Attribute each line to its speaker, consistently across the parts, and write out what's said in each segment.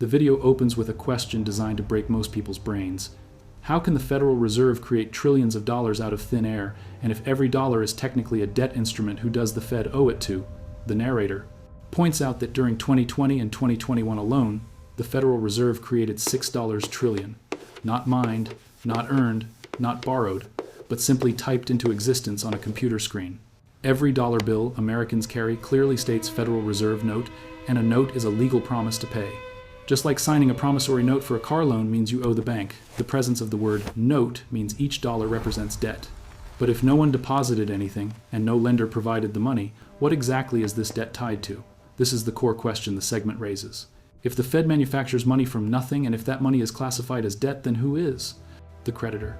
Speaker 1: The video opens with a question designed to break most people's brains. How can the Federal Reserve create trillions of dollars out of thin air, and if every dollar is technically a debt instrument, who does the Fed owe it to? The narrator points out that during 2020 and 2021 alone, the Federal Reserve created $6 trillion. Not mined, not earned, not borrowed, but simply typed into existence on a computer screen. Every dollar bill Americans carry clearly states Federal Reserve note, and a note is a legal promise to pay. Just like signing a promissory note for a car loan means you owe the bank, the presence of the word note means each dollar represents debt. But if no one deposited anything, and no lender provided the money, what exactly is this debt tied to? This is the core question the segment raises. If the Fed manufactures money from nothing, and if that money is classified as debt, then who is? The creditor.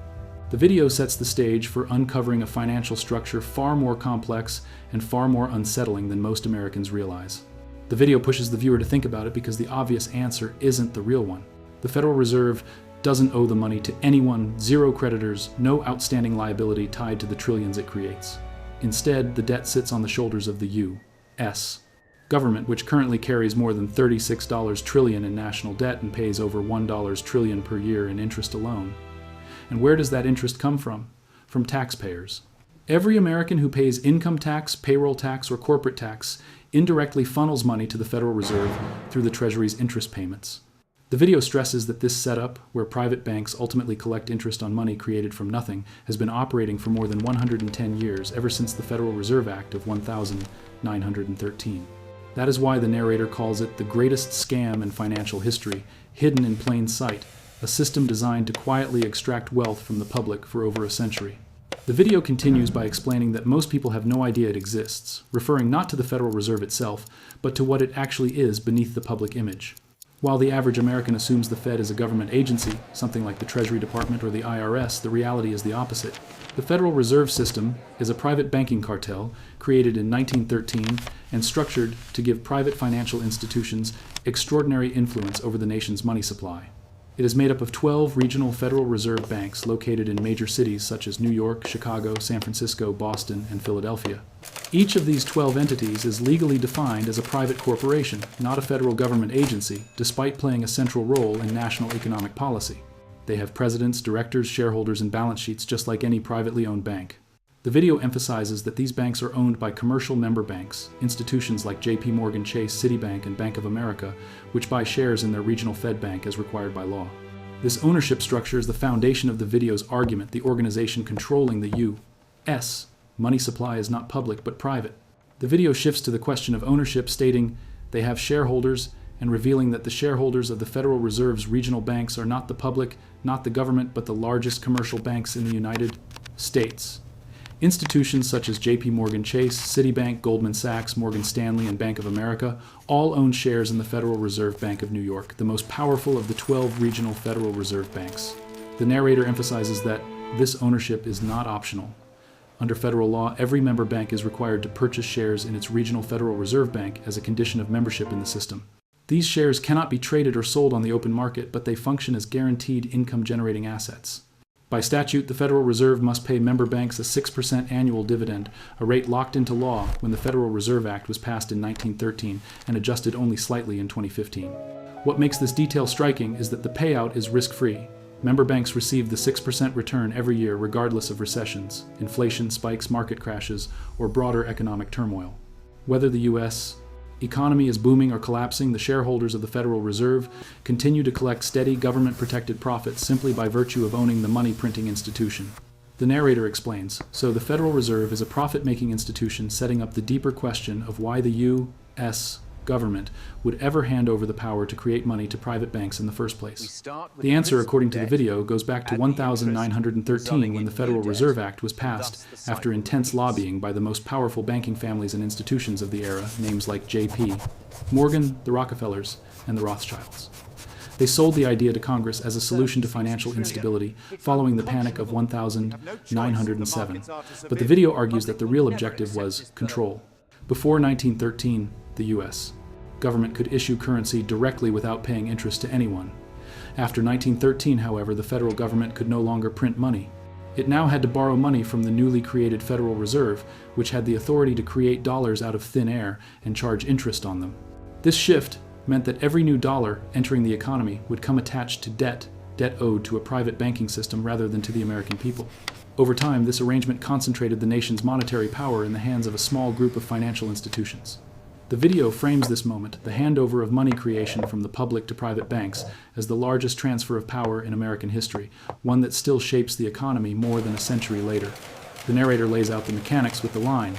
Speaker 1: The video sets the stage for uncovering a financial structure far more complex and far more unsettling than most Americans realize. The video pushes the viewer to think about it because the obvious answer isn't the real one. The Federal Reserve doesn't owe the money to anyone, zero creditors, no outstanding liability tied to the trillions it creates. Instead, the debt sits on the shoulders of the U.S. government, which currently carries more than $36 trillion in national debt and pays over $1 trillion per year in interest alone. And where does that interest come from? From taxpayers. Every American who pays income tax, payroll tax, or corporate tax indirectly funnels money to the Federal Reserve through the Treasury's interest payments. The video stresses that this setup, where private banks ultimately collect interest on money created from nothing, has been operating for more than 110 years, ever since the Federal Reserve Act of 1913. That is why the narrator calls it the greatest scam in financial history, hidden in plain sight, a system designed to quietly extract wealth from the public for over a century. The video continues by explaining that most people have no idea it exists, referring not to the Federal Reserve itself, but to what it actually is beneath the public image. While the average American assumes the Fed is a government agency, something like the Treasury Department or the IRS, the reality is the opposite. The Federal Reserve System is a private banking cartel created in 1913 and structured to give private financial institutions extraordinary influence over the nation's money supply. It is made up of 12 regional Federal Reserve banks located in major cities such as New York, Chicago, San Francisco, Boston, and Philadelphia. Each of these 12 entities is legally defined as a private corporation, not a federal government agency, despite playing a central role in national economic policy. They have presidents, directors, shareholders, and balance sheets just like any privately owned bank. The video emphasizes that these banks are owned by commercial member banks, institutions like JP Chase, Citibank, and Bank of America, which buy shares in their regional Fed bank as required by law. This ownership structure is the foundation of the video's argument. The organization controlling the U.S. money supply is not public but private. The video shifts to the question of ownership, stating they have shareholders, and revealing that the shareholders of the Federal Reserve's regional banks are not the public, not the government, but the largest commercial banks in the United States. Institutions such as JP Chase, Citibank, Goldman Sachs, Morgan Stanley, and Bank of America all own shares in the Federal Reserve Bank of New York, the most powerful of the 12 regional Federal Reserve banks. The narrator emphasizes that this ownership is not optional. Under federal law, every member bank is required to purchase shares in its regional Federal Reserve Bank as a condition of membership in the system. These shares cannot be traded or sold on the open market, but they function as guaranteed income-generating assets. By statute, the Federal Reserve must pay member banks a 6% annual dividend, a rate locked into law when the Federal Reserve Act was passed in 1913 and adjusted only slightly in 2015. What makes this detail striking is that the payout is risk-free. Member banks receive the 6% return every year regardless of recessions, inflation spikes, market crashes, or broader economic turmoil. Whether the U.S. economy is booming or collapsing, the shareholders of the Federal Reserve continue to collect steady government-protected profits simply by virtue of owning the money-printing institution. The narrator explains, so the Federal Reserve is a profit-making institution, setting up the deeper question of why the U.S. government would ever hand over the power to create money to private banks in the first place. The answer, according to the video, goes back to 1913 when the Federal Reserve Act was passed after intense lobbying by the most powerful banking families and institutions of the era, names like J.P. Morgan, the Rockefellers, and the Rothschilds. They sold the idea to Congress as a solution to financial instability following the Panic of 1907. But the video argues that the real objective was control. Before 1913, the U.S. government could issue currency directly without paying interest to anyone. After 1913, however, the federal government could no longer print money. It now had to borrow money from the newly created Federal Reserve, which had the authority to create dollars out of thin air and charge interest on them. This shift meant that every new dollar entering the economy would come attached to debt owed to a private banking system rather than to the American people. Over time, this arrangement concentrated the nation's monetary power in the hands of a small group of financial institutions. The video frames this moment, the handover of money creation from the public to private banks, as the largest transfer of power in American history, one that still shapes the economy more than a century later. The narrator lays out the mechanics with the line,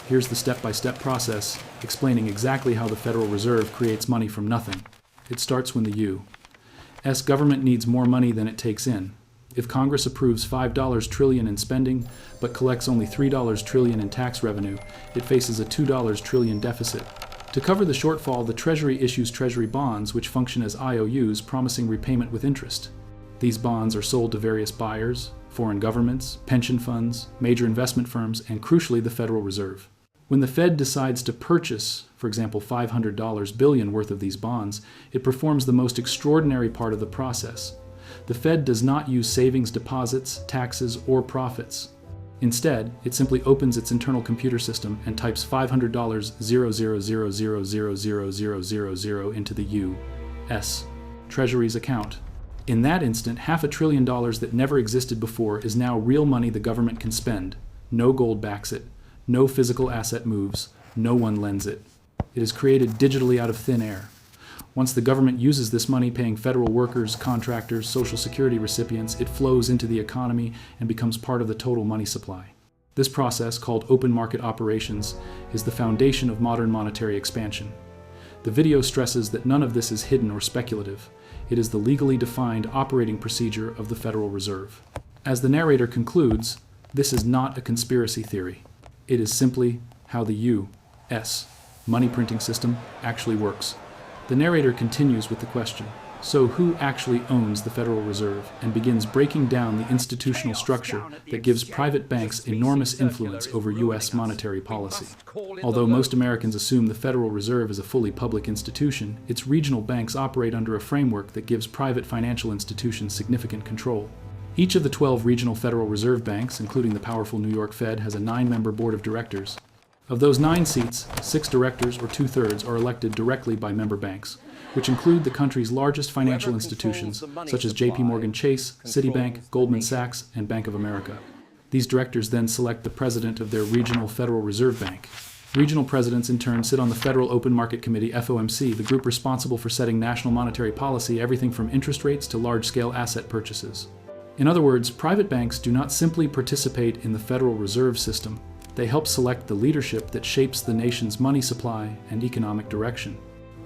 Speaker 1: "Here's the step-by-step process," explaining exactly how the Federal Reserve creates money from nothing. It starts when the U.S. government needs more money than it takes in. If Congress approves $5 trillion in spending, but collects only $3 trillion in tax revenue, it faces a $2 trillion deficit. To cover the shortfall, the Treasury issues Treasury bonds, which function as IOUs, promising repayment with interest. These bonds are sold to various buyers, foreign governments, pension funds, major investment firms, and crucially, the Federal Reserve. When the Fed decides to purchase, for example, $500 billion worth of these bonds, it performs the most extraordinary part of the process. The Fed does not use savings deposits, taxes, or profits. Instead, it simply opens its internal computer system and types $500 000000000 into the U.S. Treasury's account. In that instant, $500 billion that never existed before is now real money the government can spend. No gold backs it. No physical asset moves. No one lends it. It is created digitally out of thin air. Once the government uses this money paying federal workers, contractors, Social Security recipients, it flows into the economy and becomes part of the total money supply. This process, called open market operations, is the foundation of modern monetary expansion. The video stresses that none of this is hidden or speculative. It is the legally defined operating procedure of the Federal Reserve. As the narrator concludes, this is not a conspiracy theory. It is simply how the U.S. money printing system actually works. The narrator continues with the question, so who actually owns the Federal Reserve, and begins breaking down the institutional structure that gives private banks enormous influence over U.S. monetary policy. Although most Americans assume the Federal Reserve is a fully public institution, its regional banks operate under a framework that gives private financial institutions significant control. Each of the 12 regional Federal Reserve banks, including the powerful New York Fed, has a 9-member board of directors. Of those 9 seats, 6 directors, or 2/3, are elected directly by member banks, which include the country's largest financial institutions, such as J.P. Morgan Chase, Citibank, Goldman Sachs, and Bank of America. These directors then select the president of their regional Federal Reserve Bank. Regional presidents, in turn, sit on the Federal Open Market Committee, FOMC, the group responsible for setting national monetary policy, everything from interest rates to large-scale asset purchases. In other words, private banks do not simply participate in the Federal Reserve System. They help select the leadership that shapes the nation's money supply and economic direction.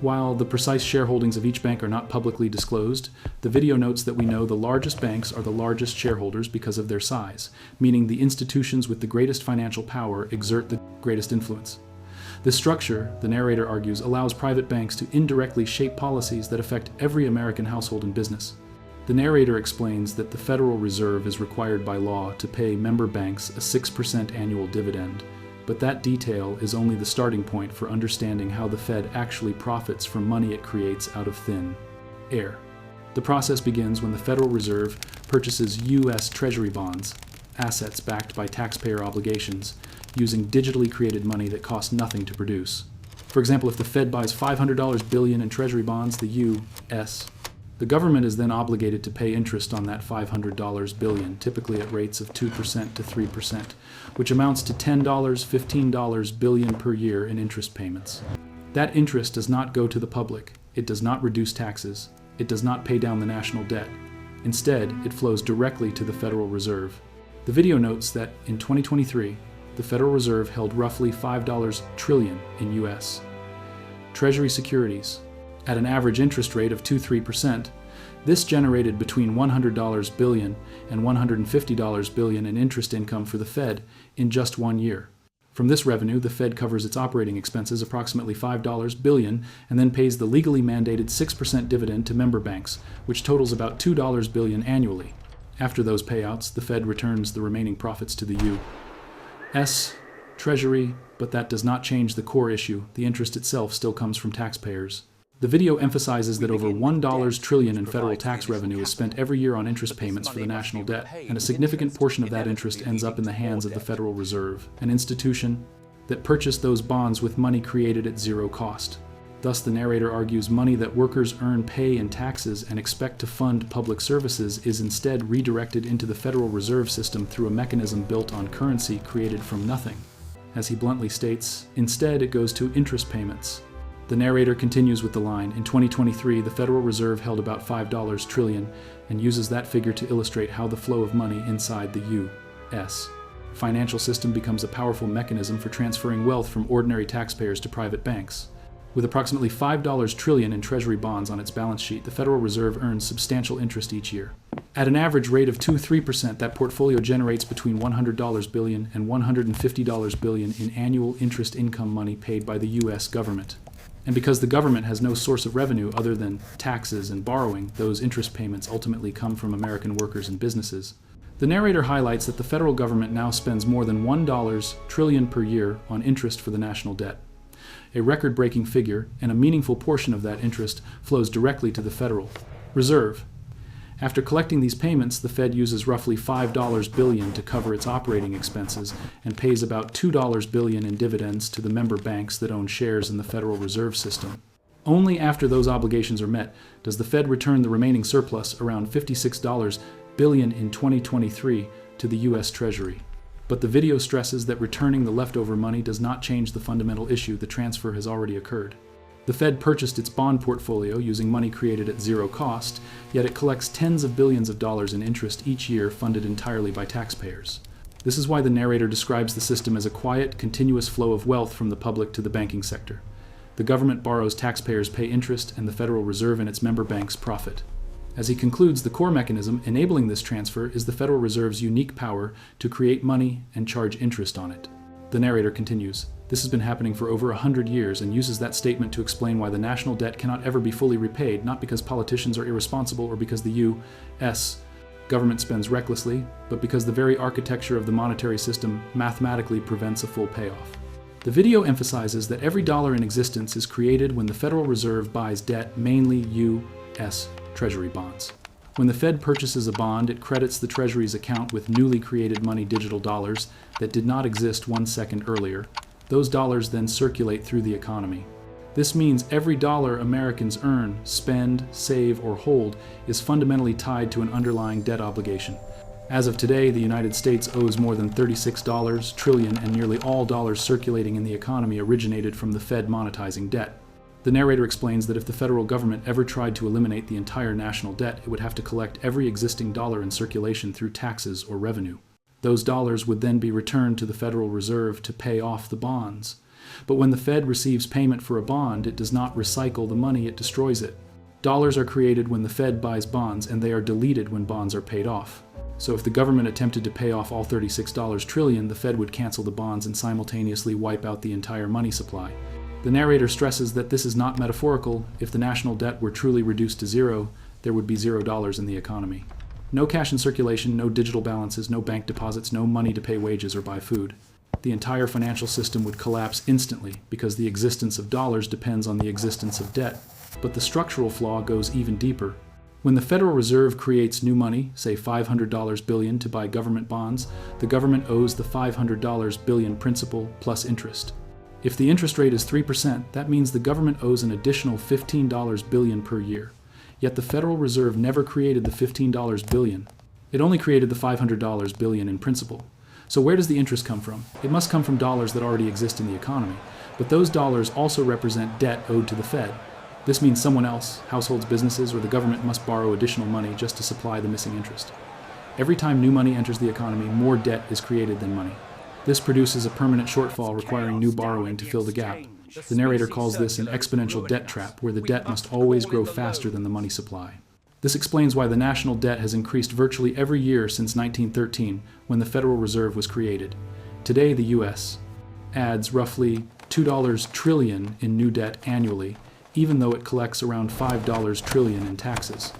Speaker 1: While the precise shareholdings of each bank are not publicly disclosed, the video notes that we know the largest banks are the largest shareholders because of their size, meaning the institutions with the greatest financial power exert the greatest influence. This structure, the narrator argues, allows private banks to indirectly shape policies that affect every American household and business. The narrator explains that the Federal Reserve is required by law to pay member banks a 6% annual dividend, but that detail is only the starting point for understanding how the Fed actually profits from money it creates out of thin air. The process begins when the Federal Reserve purchases U.S. Treasury bonds, assets backed by taxpayer obligations, using digitally created money that costs nothing to produce. For example, if the Fed buys $500 billion in Treasury bonds, the government is then obligated to pay interest on that $500 billion, typically at rates of 2% to 3%, which amounts to $10, $15 billion per year in interest payments. That interest does not go to the public. It does not reduce taxes. It does not pay down the national debt. Instead, it flows directly to the Federal Reserve. The video notes that in 2023, the Federal Reserve held roughly $5 trillion in U.S. Treasury securities. At an average interest rate of 2–3%, this generated between $100 billion and $150 billion in interest income for the Fed in just 1 year. From this revenue, the Fed covers its operating expenses, approximately $5 billion, and then pays the legally mandated 6% dividend to member banks, which totals about $2 billion annually. After those payouts, the Fed returns the remaining profits to the U.S. Treasury, but that does not change the core issue. The interest itself still comes from taxpayers. The video emphasizes that over $1 trillion in federal tax revenue is spent every year on interest payments for the national debt, and a significant portion of that interest ends up in the hands of the Federal Reserve, an institution that purchased those bonds with money created at zero cost. Thus, the narrator argues money that workers earn, pay in taxes, and expect to fund public services is instead redirected into the Federal Reserve System through a mechanism built on currency created from nothing. As he bluntly states, instead it goes to interest payments. The narrator continues with the line, in 2023, the Federal Reserve held about $5 trillion and uses that figure to illustrate how the flow of money inside the U.S. financial system becomes a powerful mechanism for transferring wealth from ordinary taxpayers to private banks. With approximately $5 trillion in Treasury bonds on its balance sheet, the Federal Reserve earns substantial interest each year. At an average rate of 2-3%, that portfolio generates between $100 billion and $150 billion in annual interest income money paid by the U.S. government. And because the government has no source of revenue other than taxes and borrowing, those interest payments ultimately come from American workers and businesses. The narrator highlights that the federal government now spends more than $1 trillion per year on interest for the national debt. A record-breaking figure, and a meaningful portion of that interest flows directly to the Federal Reserve. After collecting these payments, the Fed uses roughly $5 billion to cover its operating expenses and pays about $2 billion in dividends to the member banks that own shares in the Federal Reserve System. Only after those obligations are met does the Fed return the remaining surplus, around $56 billion in 2023, to the U.S. Treasury. But the video stresses that returning the leftover money does not change the fundamental issue: the transfer has already occurred. The Fed purchased its bond portfolio using money created at zero cost, yet it collects tens of billions of dollars in interest each year funded entirely by taxpayers. This is why the narrator describes the system as a quiet, continuous flow of wealth from the public to the banking sector. The government borrows, taxpayers pay interest, and the Federal Reserve and its member banks profit. As he concludes, the core mechanism enabling this transfer is the Federal Reserve's unique power to create money and charge interest on it. The narrator continues, this has been happening for over 100 years, and uses that statement to explain why the national debt cannot ever be fully repaid, not because politicians are irresponsible or because the U.S. government spends recklessly, but because the very architecture of the monetary system mathematically prevents a full payoff. The video emphasizes that every dollar in existence is created when the Federal Reserve buys debt, mainly U.S. Treasury bonds. When the Fed purchases a bond, it credits the Treasury's account with newly created money, digital dollars, that did not exist 1 second earlier. Those dollars then circulate through the economy. This means every dollar Americans earn, spend, save, or hold is fundamentally tied to an underlying debt obligation. As of today, the United States owes more than $36 trillion, and nearly all dollars circulating in the economy originated from the Fed monetizing debt. The narrator explains that if the federal government ever tried to eliminate the entire national debt, it would have to collect every existing dollar in circulation through taxes or revenue. Those dollars would then be returned to the Federal Reserve to pay off the bonds. But when the Fed receives payment for a bond, it does not recycle the money, it destroys it. Dollars are created when the Fed buys bonds, and they are deleted when bonds are paid off. So if the government attempted to pay off all $36 trillion, the Fed would cancel the bonds and simultaneously wipe out the entire money supply. The narrator stresses that this is not metaphorical. If the national debt were truly reduced to zero, there would be $0 in the economy. No cash in circulation, no digital balances, no bank deposits, no money to pay wages or buy food. The entire financial system would collapse instantly because the existence of dollars depends on the existence of debt. But the structural flaw goes even deeper. When the Federal Reserve creates new money, say $500 billion to buy government bonds, the government owes the $500 billion principal plus interest. If the interest rate is 3%, that means the government owes an additional $15 billion per year. Yet the Federal Reserve never created the $15 billion. It only created the $500 billion in principal. So where does the interest come from? It must come from dollars that already exist in the economy. But those dollars also represent debt owed to the Fed. This means someone else, households, businesses, or the government must borrow additional money just to supply the missing interest. Every time new money enters the economy, more debt is created than money. This produces a permanent shortfall requiring new borrowing to fill the gap. The narrator calls this an exponential debt trap, where the debt must always grow faster than the money supply. This explains why the national debt has increased virtually every year since 1913, when the Federal Reserve was created. Today, the U.S. adds roughly $2 trillion in new debt annually, even though it collects around $5 trillion in taxes.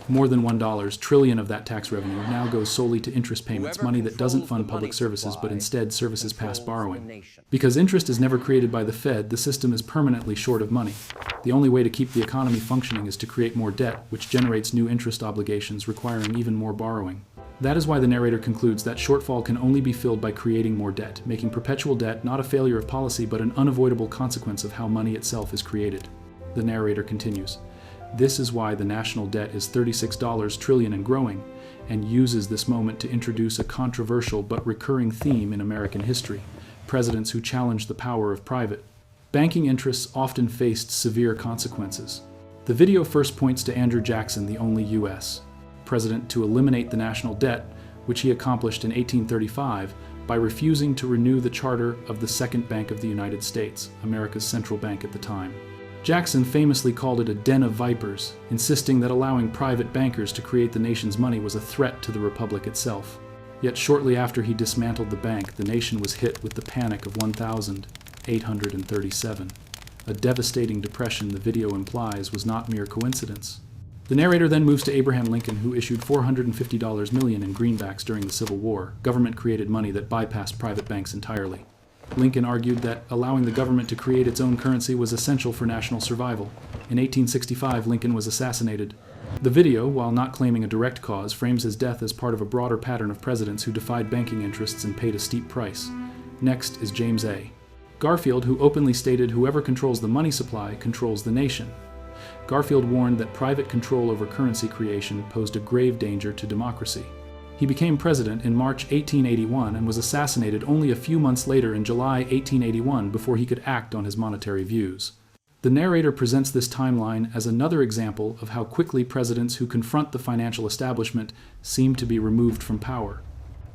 Speaker 1: More than $1 trillion of that tax revenue now goes solely to interest payments, money that doesn't fund public services but instead services past borrowing. Because interest is never created by the Fed, the system is permanently short of money. The only way to keep the economy functioning is to create more debt, which generates new interest obligations requiring even more borrowing. That is why the narrator concludes that shortfall can only be filled by creating more debt, making perpetual debt not a failure of policy but an unavoidable consequence of how money itself is created. The narrator continues. This is why the national debt is $36 trillion and growing, and uses this moment to introduce a controversial but recurring theme in American history: presidents who challenged the power of private. Banking interests often faced severe consequences. The video first points to Andrew Jackson, the only U.S. president to eliminate the national debt, which he accomplished in 1835 by refusing to renew the charter of the Second Bank of the United States, America's central bank at the time. Jackson famously called it a den of vipers, insisting that allowing private bankers to create the nation's money was a threat to the republic itself. Yet shortly after he dismantled the bank, the nation was hit with the Panic of 1837. A devastating depression the video implies was not mere coincidence. The narrator then moves to Abraham Lincoln, who issued $450 million in greenbacks during the Civil War, government-created money that bypassed private banks entirely. Lincoln argued that allowing the government to create its own currency was essential for national survival. In 1865, Lincoln was assassinated. The video, while not claiming a direct cause, frames his death as part of a broader pattern of presidents who defied banking interests and paid a steep price. Next is James A. Garfield, who openly stated whoever controls the money supply controls the nation. Garfield warned that private control over currency creation posed a grave danger to democracy. He became president in March 1881 and was assassinated only a few months later in July 1881 before he could act on his monetary views. The narrator presents this timeline as another example of how quickly presidents who confront the financial establishment seem to be removed from power.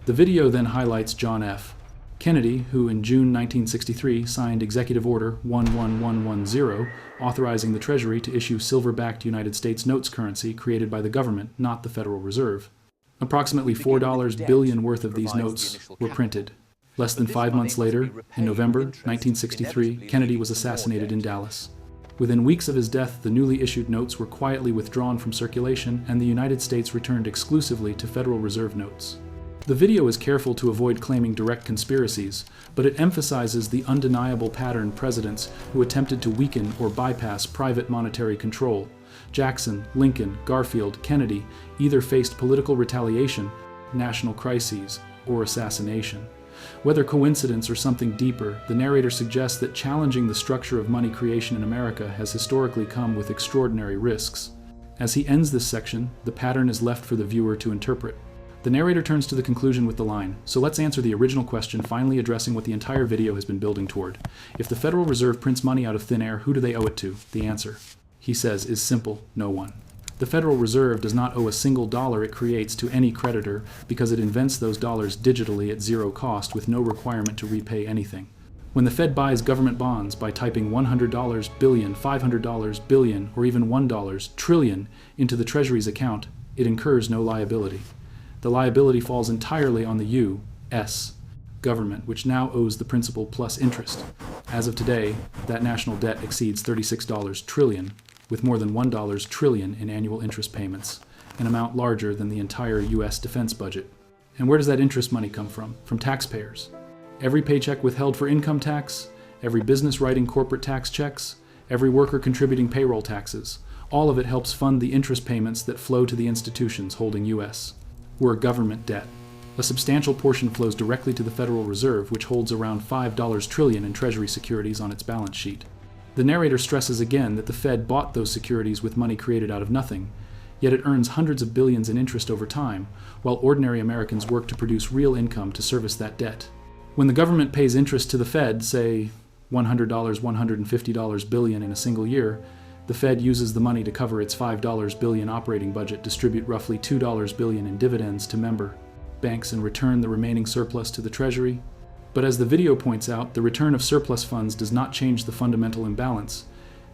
Speaker 1: The video then highlights John F. Kennedy, who in June 1963 signed Executive Order 11110, authorizing the Treasury to issue silver-backed United States notes currency created by the government, not the Federal Reserve. Approximately $4 billion worth of these notes were printed. Less than 5 months later, in November 1963, Kennedy was assassinated in Dallas. Within weeks of his death, the newly issued notes were quietly withdrawn from circulation, and the United States returned exclusively to Federal Reserve notes. The video is careful to avoid claiming direct conspiracies, but it emphasizes the undeniable pattern presidents who attempted to weaken or bypass private monetary control. Jackson, Lincoln, Garfield, Kennedy either faced political retaliation, national crises, or assassination. Whether coincidence or something deeper, the narrator suggests that challenging the structure of money creation in America has historically come with extraordinary risks. As he ends this section, the pattern is left for the viewer to interpret. The narrator turns to the conclusion with the line, "So let's answer the original question, finally addressing what the entire video has been building toward. If the Federal Reserve prints money out of thin air, who do they owe it to?" The answer, he says, is simple: no one. The Federal Reserve does not owe a single dollar it creates to any creditor because it invents those dollars digitally at zero cost with no requirement to repay anything. When the Fed buys government bonds by typing $100 billion, $500 billion, or even $1 trillion into the Treasury's account, it incurs no liability. The liability falls entirely on the U.S. government, which now owes the principal plus interest. As of today, that national debt exceeds $36 trillion, with more than $1 trillion in annual interest payments, an amount larger than the entire U.S. defense budget. And where does that interest money come from? From taxpayers. Every paycheck withheld for income tax, every business writing corporate tax checks, every worker contributing payroll taxes, all of it helps fund the interest payments that flow to the institutions holding U.S. We're a government debt. A substantial portion flows directly to the Federal Reserve, which holds around $5 trillion in Treasury securities on its balance sheet. The narrator stresses again that the Fed bought those securities with money created out of nothing, yet it earns hundreds of billions in interest over time, while ordinary Americans work to produce real income to service that debt. When the government pays interest to the Fed, say $100, $150 billion in a single year, the Fed uses the money to cover its $5 billion operating budget, distribute roughly $2 billion in dividends to member banks, and return the remaining surplus to the Treasury. But as the video points out, the return of surplus funds does not change the fundamental imbalance.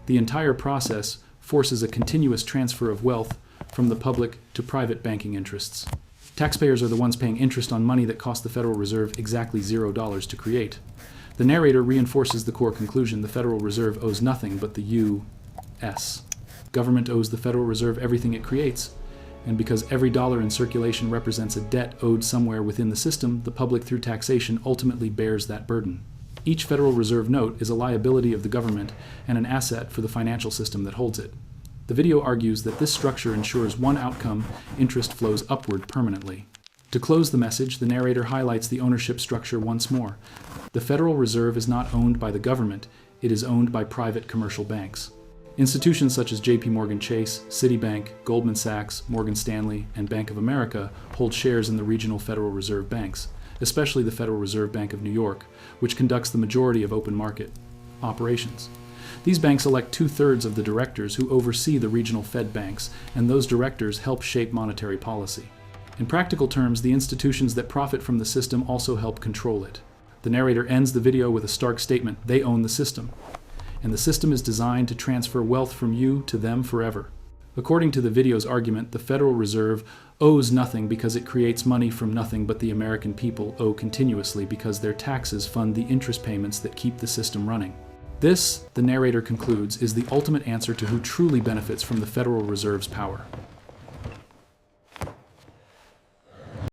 Speaker 1: The entire process forces a continuous transfer of wealth from the public to private banking interests. Taxpayers are the ones paying interest on money that cost the Federal Reserve exactly $0 to create. The narrator reinforces the core conclusion: the Federal Reserve owes nothing but the U.S. government owes the Federal Reserve everything it creates, and because every dollar in circulation represents a debt owed somewhere within the system, the public through taxation ultimately bears that burden. Each Federal Reserve note is a liability of the government and an asset for the financial system that holds it. The video argues that this structure ensures one outcome: interest flows upward permanently. To close the message, the narrator highlights the ownership structure once more. The Federal Reserve is not owned by the government, it is owned by private commercial banks. Institutions such as J.P. Morgan Chase, Citibank, Goldman Sachs, Morgan Stanley, and Bank of America hold shares in the regional Federal Reserve banks, especially the Federal Reserve Bank of New York, which conducts the majority of open market operations. These banks elect 2/3 of the directors who oversee the regional Fed banks, and those directors help shape monetary policy. In practical terms, the institutions that profit from the system also help control it. The narrator ends the video with a stark statement: they own the system. And the system is designed to transfer wealth from you to them forever. According to the video's argument, the Federal Reserve owes nothing because it creates money from nothing, but the American people owe continuously because their taxes fund the interest payments that keep the system running. This, the narrator concludes, is the ultimate answer to who truly benefits from the Federal Reserve's power.